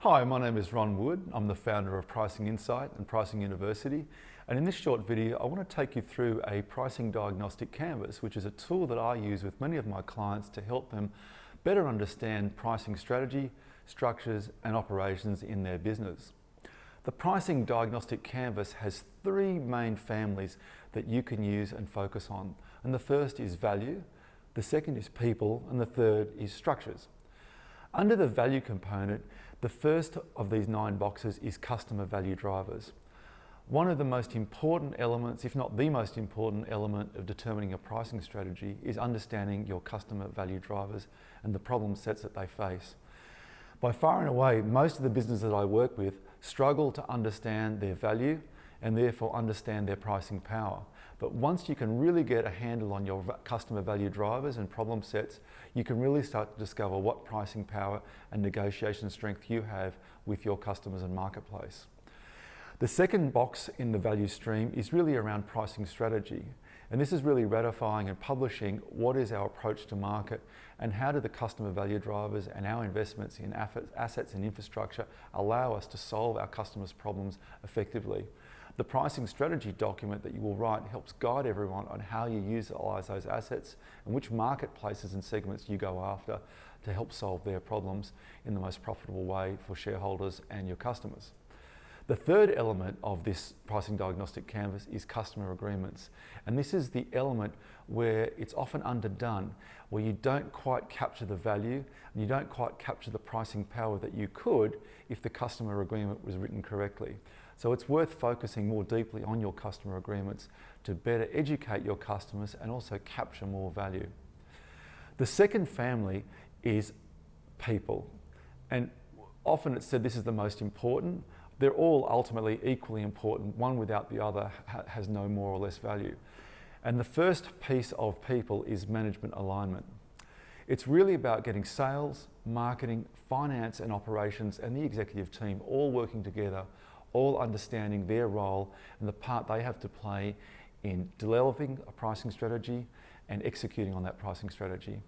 Hi, my name is Ron Wood. I'm the founder of Pricing Insight and Pricing University. And in this short video, I want to take you through a pricing diagnostic canvas, which is a tool that I use with many of my clients to help them better understand pricing strategy, structures, and operations in their business. The pricing diagnostic canvas has three main families that you can use and focus on. And the first is value, the second is people, and the third is structures. Under the value component, the first of these 9 boxes is customer value drivers. One of the most important elements, if not the most important element of determining a pricing strategy, is understanding your customer value drivers and the problem sets that they face. By far and away, most of the businesses that I work with struggle to understand their value and therefore understand their pricing power. But once you can really get a handle on your customer value drivers and problem sets, you can really start to discover what pricing power and negotiation strength you have with your customers and marketplace. The second box in the value stream is really around pricing strategy. And this is really ratifying and publishing what is our approach to market and how do the customer value drivers and our investments in assets and infrastructure allow us to solve our customers' problems effectively. The pricing strategy document that you will write helps guide everyone on how you utilize those assets and which marketplaces and segments you go after to help solve their problems in the most profitable way for shareholders and your customers. The third element of this pricing diagnostic canvas is customer agreements. And this is the element where it's often underdone, where you don't quite capture the value and you don't quite capture the pricing power that you could if the customer agreement was written correctly. So it's worth focusing more deeply on your customer agreements to better educate your customers and also capture more value. The second family is people. And often it's said this is the most important. They're all ultimately equally important. One without the other has no more or less value. And the first piece of people is management alignment. It's really about getting sales, marketing, finance and operations and the executive team all working together, all understanding their role and the part they have to play in developing a pricing strategy and executing on that pricing strategy.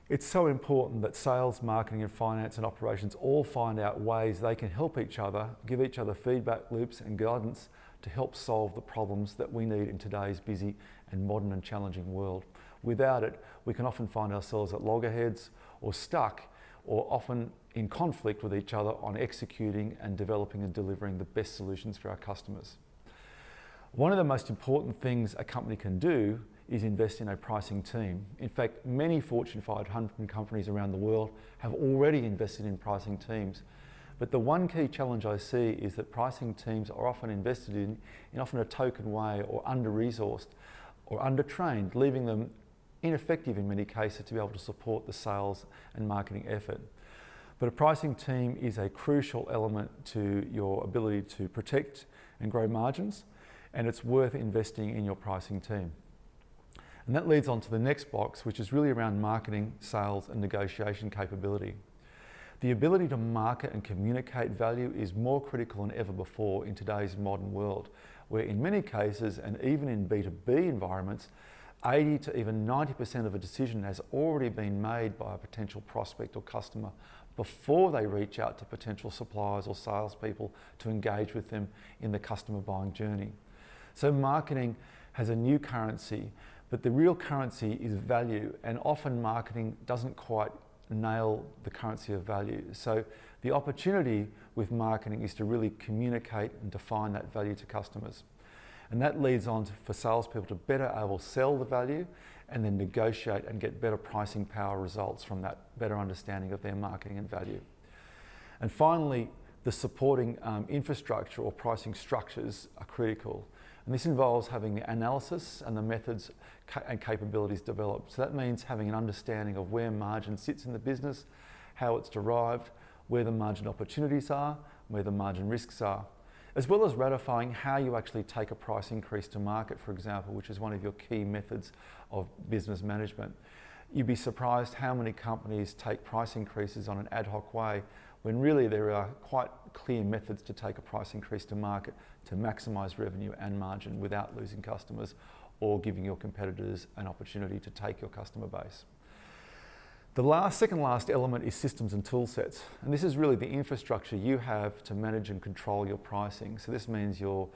It's so important that sales, marketing and finance and operations all find out ways they can help each other, give each other feedback loops and guidance to help solve the problems that we need in today's busy and modern and challenging world. Without it, we can often find ourselves at loggerheads or stuck or often in conflict with each other on executing and developing and delivering the best solutions for our customers. One of the most important things a company can do is invest in a pricing team. In fact, many Fortune 500 companies around the world have already invested in pricing teams. But the one key challenge I see is that pricing teams are often invested in often a token way or under-resourced or under-trained, leaving them ineffective in many cases to be able to support the sales and marketing effort. But a pricing team is a crucial element to your ability to protect and grow margins, and it's worth investing in your pricing team. And that leads on to the next box, which is really around marketing, sales and negotiation capability. The ability to market and communicate value is more critical than ever before in today's modern world, where in many cases, and even in B2B environments, 80 to even 90% of a decision has already been made by a potential prospect or customer before they reach out to potential suppliers or salespeople to engage with them in the customer buying journey. So marketing has a new currency, but the real currency is value, and often marketing doesn't quite nail the currency of value. So the opportunity with marketing is to really communicate and define that value to customers. And that leads on for salespeople to better able to sell the value and then negotiate and get better pricing power results from that better understanding of their marketing and value. And finally, the supporting infrastructure or pricing structures are critical. And this involves having the analysis and the methods and capabilities developed. So that means having an understanding of where margin sits in the business, how it's derived, where the margin opportunities are, where the margin risks are, as well as ratifying how you actually take a price increase to market, for example, which is one of your key methods of business management. You'd be surprised how many companies take price increases on an ad hoc way when really there are quite clear methods to take a price increase to market to maximise revenue and margin without losing customers or giving your competitors an opportunity to take your customer base. Second last element is systems and tool sets. And this is really the infrastructure you have to manage and control your pricing. So this means your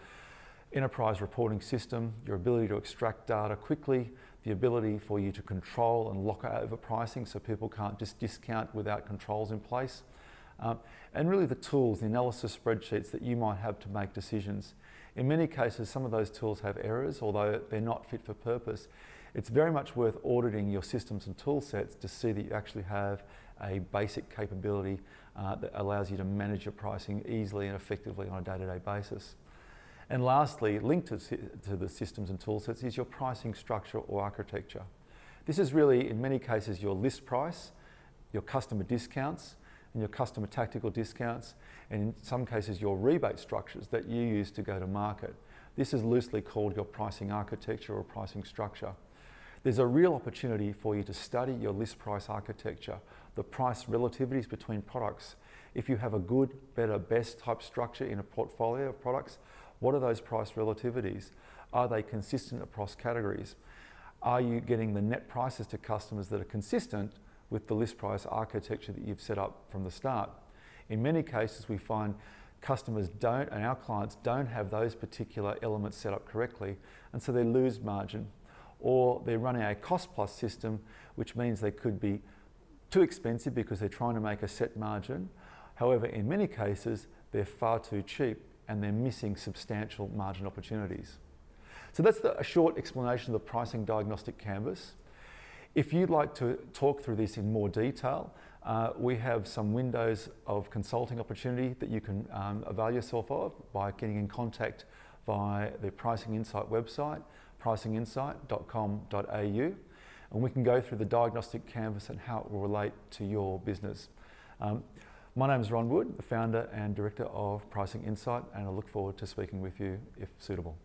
enterprise reporting system, your ability to extract data quickly, the ability for you to control and lock over pricing so people can't just discount without controls in place. And really the tools, the analysis spreadsheets that you might have to make decisions. In many cases, some of those tools have errors, although they're not fit for purpose. It's very much worth auditing your systems and tool sets to see that you actually have a basic capability that allows you to manage your pricing easily and effectively on a day-to-day basis. And lastly, linked to the systems and tool sets is your pricing structure or architecture. This is really, in many cases, your list price, your customer discounts, and your customer tactical discounts, and in some cases your rebate structures that you use to go to market. This is loosely called your pricing architecture or pricing structure. There's a real opportunity for you to study your list price architecture, the price relativities between products. If you have a good, better, best type structure in a portfolio of products, what are those price relativities? Are they consistent across categories? Are you getting the net prices to customers that are consistent with the list price architecture that you've set up from the start? In many cases, we find customers don't, and our clients don't have those particular elements set up correctly, and so they lose margin. Or they're running a cost plus system, which means they could be too expensive because they're trying to make a set margin. However, in many cases, they're far too cheap and they're missing substantial margin opportunities. So that's a short explanation of the Pricing Diagnostic Canvas. If you'd like to talk through this in more detail, we have some windows of consulting opportunity that you can avail yourself of by getting in contact via the Pricing Insight website, pricinginsight.com.au, and we can go through the diagnostic canvas and how it will relate to your business. My name is Ron Wood, the founder and director of Pricing Insight, and I look forward to speaking with you if suitable.